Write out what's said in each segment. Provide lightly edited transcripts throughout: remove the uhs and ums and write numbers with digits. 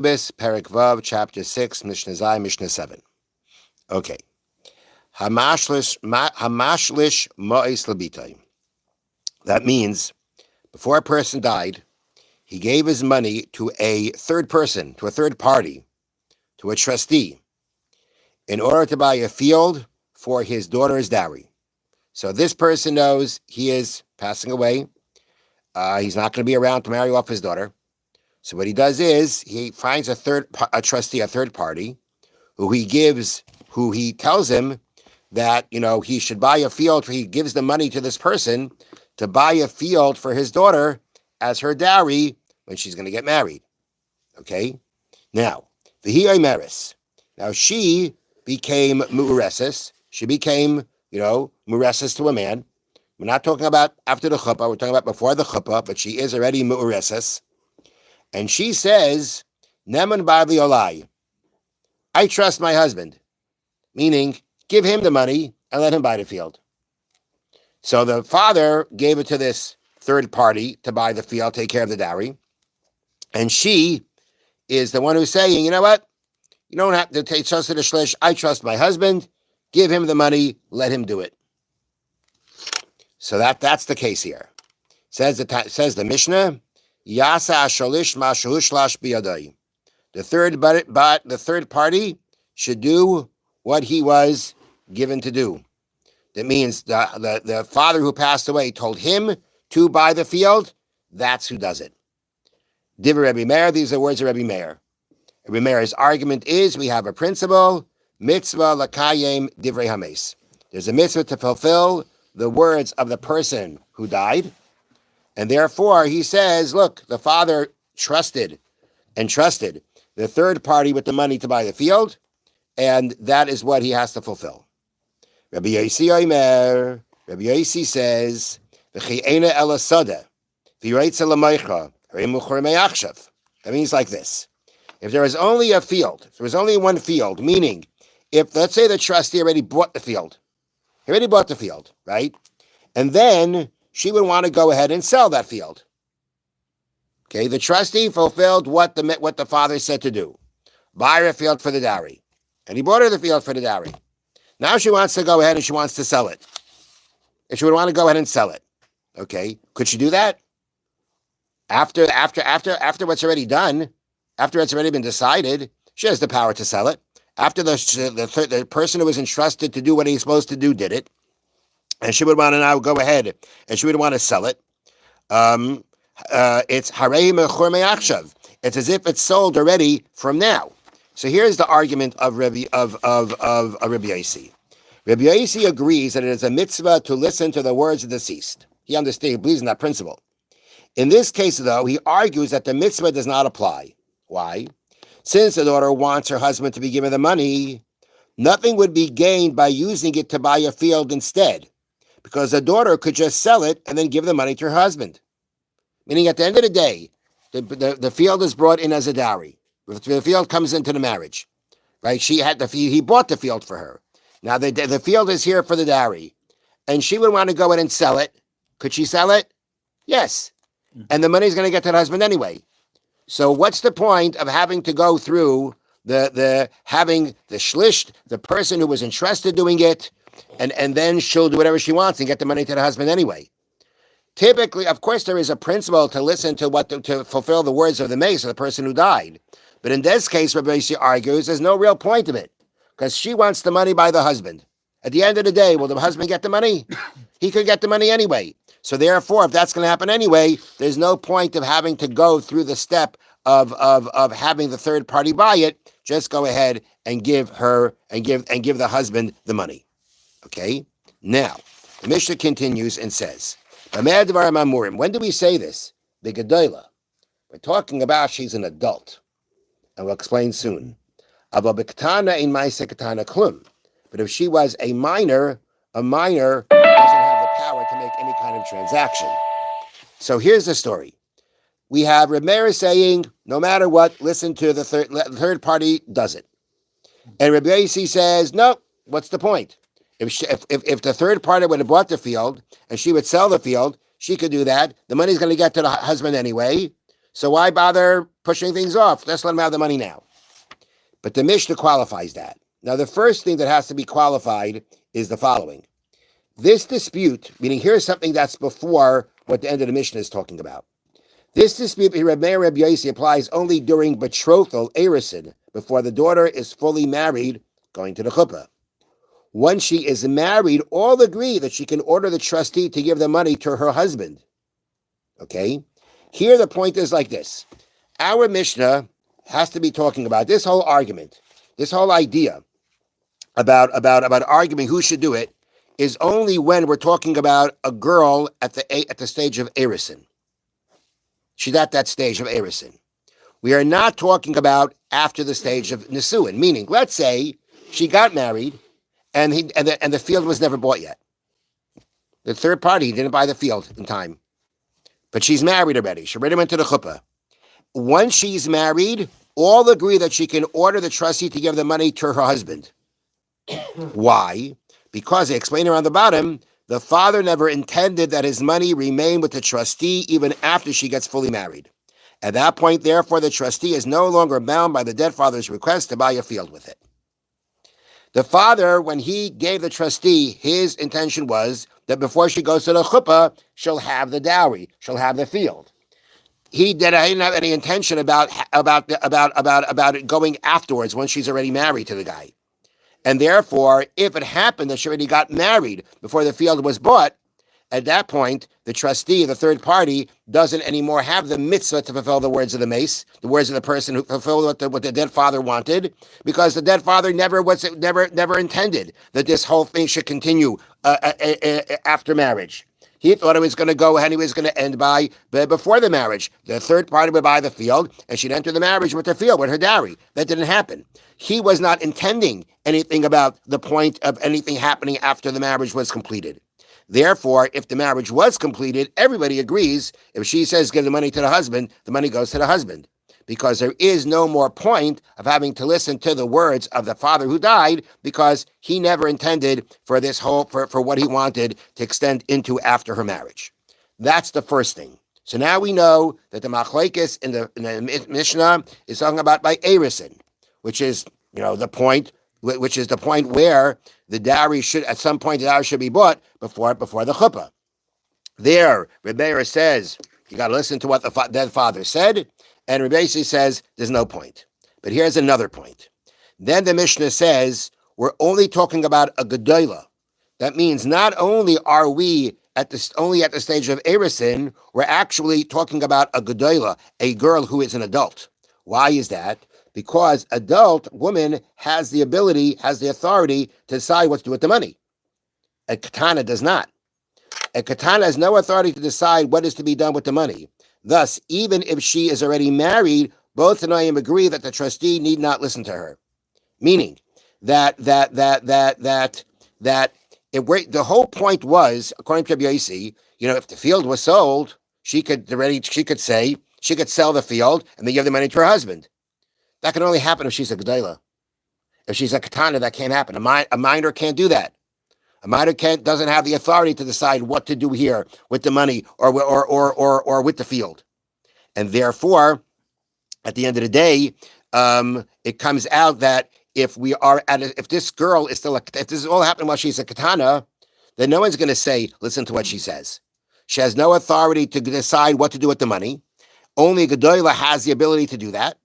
Kesubos, Perek Vav, Chapter 6, Mishna Zai, Mishna 7. Okay. Hamashlish Ma'is Labitay. That means before a person died, he gave his money to a third person, to a third party, to a trustee, in order to buy a field for his daughter's dowry. So this person knows he is passing away. He's not going to be around to marry off his daughter. So what he does is he finds a trustee, a third party, who he tells him that, he should buy a field. He gives the money to this person to buy a field for his daughter as her dowry when she's going to get married. Okay? Now, V'hi Omeres. Now, she became mu'ureses. She became, mu'ureses to a man. We're not talking about after the chuppah. We're talking about before the chuppah, but she is already mu'ureses. And she says, Neman Badli Olai. I trust my husband. Meaning, give him the money and let him buy the field. So the father gave it to this third party to buy the field, take care of the dowry. And she is the one who's saying, you know what? You don't have to take trust of the shlish. I trust my husband. Give him the money. Let him do it. So that's the case here. Says the Mishnah, Yasa sholish mashuhlash biyadai. The third party should do what he was given to do. That means the father who passed away told him to buy the field. That's who does it. Divrei Rebbe Meir. These are words of Rebbe Meir. Rebbe Meir's argument is we have a principle, mitzvah lakayim divrei hames. There's a mitzvah to fulfill the words of the person who died. And therefore, he says, look, the father trusted the third party with the money to buy the field, and that is what he has to fulfill. Rabbi Yossi Omer, Rabbi Yossi says, V'chi'ena ela sada, v'yireitza l'maycha, harimuchor me'achshav. That means like this. If there was only a field, if there was only one field, meaning, if, let's say the trustee already bought the field. He already bought the field, right? And then she would want to go ahead and sell that field. Okay, the trustee fulfilled what the father said to do. Buy her a field for the dowry. And he bought her the field for the dowry. Now she wants to go ahead and she wants to sell it. And she would want to go ahead and sell it. Okay, could she do that? After what's already done, after it's already been decided, she has the power to sell it. After the person who was entrusted to do what he's supposed to do did it, and she would want to now go ahead and she would want to sell it. It's harei mechor me'achshav. It's as if it's sold already from now. So here's the argument of Rabbi Yossi. Rabbi Yossi agrees that it is a mitzvah to listen to the words of the deceased. He understands, he believes in that principle. In this case, though, he argues that the mitzvah does not apply. Why? Since the daughter wants her husband to be given the money, nothing would be gained by using it to buy a field instead, because the daughter could just sell it and then give the money to her husband. Meaning at the end of the day, the field is brought in as a dowry. The field comes into the marriage, right? He bought the field for her. Now the field is here for the dowry, and she would want to go in and sell it. Could she sell it? Yes. And the money's going to get to the husband anyway. So what's the point of having to go through having the shlish, the person who was entrusted doing it, and then she'll do whatever she wants and get the money to the husband anyway? Typically, of course, there is a principle to listen to to fulfill the words of the mace of the person who died. But in this case, Rabbi Yossi argues there's no real point of it because she wants the money by the husband. At the end of the day, will the husband get the money? He could get the money anyway. So therefore, if that's going to happen anyway, there's no point of having to go through the step of having the third party buy it. Just go ahead and give the husband the money. Okay. Now the Mishnah continues and says, when do we say this? The Gedola. We're talking about she's an adult. And we'll explain soon. But if she was a minor doesn't have the power to make any kind of transaction. So here's the story. We have Reb Meir saying, no matter what, listen to the third party does it. And Rabbi Yossi says, no, what's the point? If the third party would have bought the field and she would sell the field, she could do that. The money's going to get to the husband anyway. So why bother pushing things off? Let's let him have the money now. But the Mishnah qualifies that. Now, the first thing that has to be qualified is the following. This dispute, meaning here's something that's before what the end of the Mishnah is talking about. This dispute, Reb Meir Reb Yosi, applies only during betrothal, erisin, before the daughter is fully married, going to the chuppah. Once she is married, all agree that she can order the trustee to give the money to her husband. Okay? Here the point is like this. Our Mishnah has to be talking about this whole argument, this whole idea about arguing who should do it is only when we're talking about a girl at the stage of erisin. She's at that stage of erisin. We are not talking about after the stage of nisuin, meaning, let's say she got married and the field was never bought yet. The third party didn't buy the field in time, but she's married already. She already went to the chuppah. Once she's married, all agree that she can order the trustee to give the money to her husband. Why? Because they explain around the bottom, the father never intended that his money remain with the trustee even after she gets fully married. At that point, therefore, the trustee is no longer bound by the dead father's request to buy a field with it. The father, when he gave the trustee, his intention was that before she goes to the chuppah, she'll have the dowry, she'll have the field. He didn't have any intention about it going afterwards once she's already married to the guy. And therefore, if it happened that she already got married before the field was bought, at that point, the trustee, the third party, doesn't anymore have the mitzvah to fulfill the words of the mace, the words of the person who fulfilled what the dead father wanted, because the dead father never intended that this whole thing should continue after marriage. He thought it was going to go and he was going to end before the marriage. The third party would buy the field and she'd enter the marriage with the field, with her dowry. That didn't happen. He was not intending anything about the point of anything happening after the marriage was completed. Therefore, if the marriage was completed, everybody agrees, if she says give the money to the husband, the money goes to the husband. Because there is no more point of having to listen to the words of the father who died, because he never intended for this whole, for what he wanted to extend into after her marriage. That's the first thing. So now we know that the machlekes in the Mishnah is talking about by erisin, which is, the point where the dowry should, at some point, the dowry should be bought before the chuppah. There, Reb Meir says, you got to listen to what the dead father said, and Reb Yosi says, there's no point. But here's another point. Then the Mishnah says, we're only talking about a gedolah. That means not only are we only at the stage of erisin, we're actually talking about a gedolah, a girl who is an adult. Why is that? Because adult woman has the authority to decide what to do with the money. A katana does not. A katana has no authority to decide what is to be done with the money. Thus, even if she is already married, both Tanaim agree that the trustee need not listen to her. Meaning that the whole point was, according to Reb Yosi, if the field was sold, she could sell the field and then give the money to her husband. That can only happen if she's a gedolah. If she's a katana, that can't happen. A minor can't do that. A minor doesn't have the authority to decide what to do here with the money or with the field. And therefore, at the end of the day, it comes out that if this girl is still if this is all happening while she's a katana, then no one's going to say, listen to what she says. She has no authority to decide what to do with the money. Only a gedolah has the ability to do that.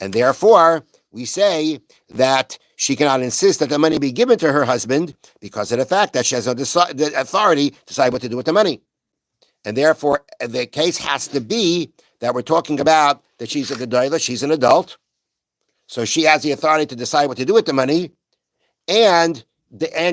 And therefore, we say that she cannot insist that the money be given to her husband because of the fact that she has no authority to decide what to do with the money. And therefore, the case has to be that we're talking about that she's a gedolah, she's an adult, so she has the authority to decide what to do with the money, and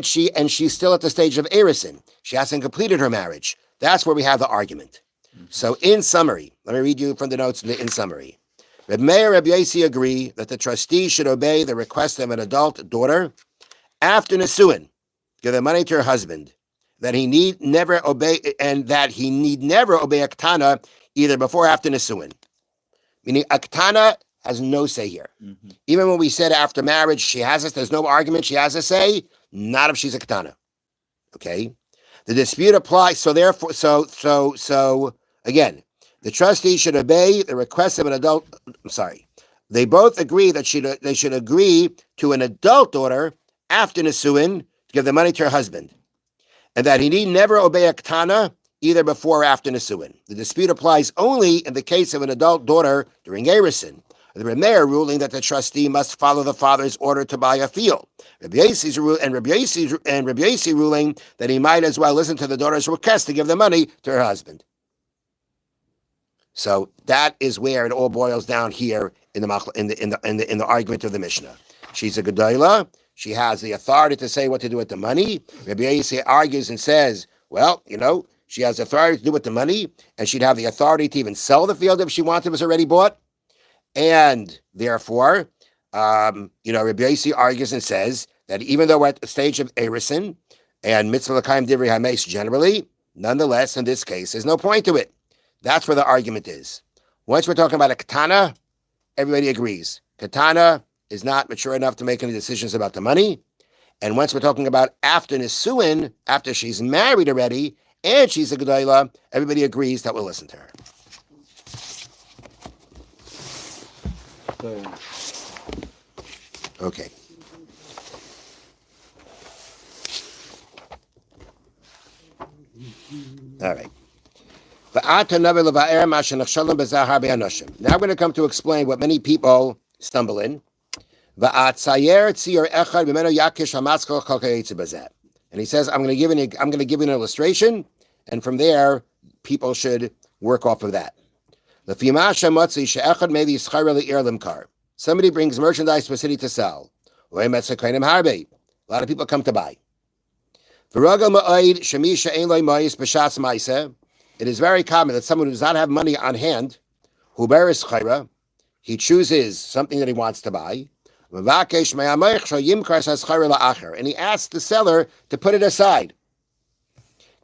she's still at the stage of erisin. She hasn't completed her marriage. That's where we have the argument. Mm-hmm. So in summary, let me read you from the notes in summary. Reb Meir and Reb Yosi agree that the trustee should obey the request of an adult daughter after nisuin, give the money to her husband, that he need never obey a katana either before or after nisuin. Meaning a katana has no say here. Mm-hmm. Even when we said after marriage, there's no argument, she has a say, not if she's a katana. Okay? The dispute applies, so therefore, again, the trustee should obey the request of an adult. I'm sorry. They both agree that they should agree to an adult daughter after Nisuin to give the money to her husband, and that he need never obey a Ketana either before or after Nisuin. The dispute applies only in the case of an adult daughter during Erison. The Remeir ruling that the trustee must follow the father's order to buy a field. Rabbi Yossi's ruling that he might as well listen to the daughter's request to give the money to her husband. So that is where it all boils down here in the argument of the Mishnah. She's a Gedola. She has the authority to say what to do with the money. Rabbi Yossi argues and says, well, she has authority to do with the money, and she'd have the authority to even sell the field if she wanted, it was already bought. And therefore, Rabbi Yossi argues and says that even though we're at the stage of Erison and Mitzvah L'Chaim Divrei HaMeis generally, nonetheless, in this case, there's no point to it. That's where the argument is. Once we're talking about a Ketana, everybody agrees. Ketana is not mature enough to make any decisions about the money. And once we're talking about after Nisuin, after she's married already, and she's a Gedola, everybody agrees that we'll listen to her. Okay. All right. Now we're going to come to explain what many people stumble in. And he says, I'm going to give you an illustration, and from there, people should work off of that. Somebody brings merchandise to a city to sell. A lot of people come to buy. It is very common that someone who does not have money on hand, he chooses something that he wants to buy, and he asks the seller to put it aside.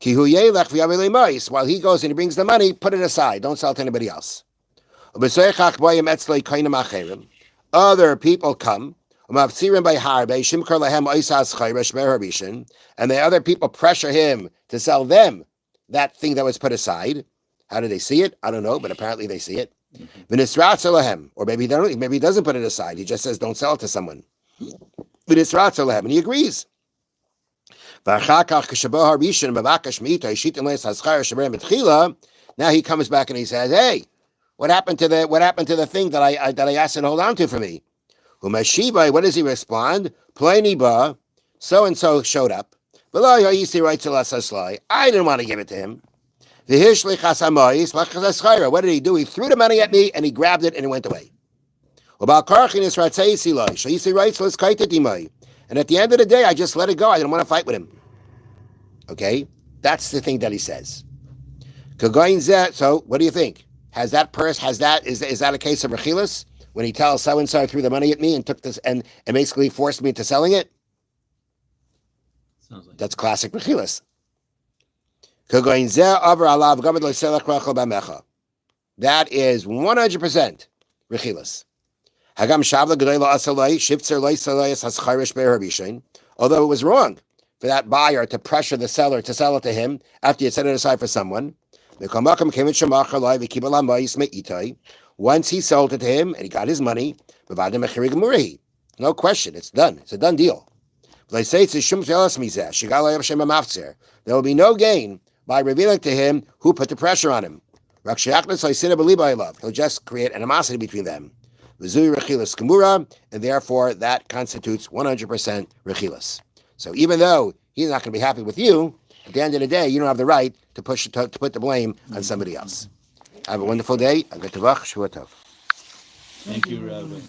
While he goes and he brings the money, put it aside. Don't sell it to anybody else. Other people come, and the other people pressure him to sell them that thing that was put aside. How do they see it? I don't know, but apparently they see it. Or maybe he doesn't put it aside. He just says, don't sell it to someone. And he agrees. Now he comes back and he says, hey, what happened to the thing that I asked him to hold on to for me? What does he respond? So and so showed up. I didn't want to give it to him. What did he do? He threw the money at me and he grabbed it and it went away. And at the end of the day, I just let it go. I didn't want to fight with him. Okay? That's the thing that he says. So what do you think? Is that a case of rechilas? When he tells so-and-so threw the money at me and took this and basically forced me into selling it? Sounds like that's classic rechilas. That is 100% rechilas. Although it was wrong for that buyer to pressure the seller to sell it to him after he had set it aside for someone. Once he sold it to him and he got his money, no question, it's done. It's a done deal. There will be no gain by revealing to him who put the pressure on him. He'll just create animosity between them. And therefore that constitutes 100% rechilas. So even though he's not going to be happy with you, at the end of the day, you don't have the right to put the blame on somebody else. Have a wonderful day. Thank you, Rabbi.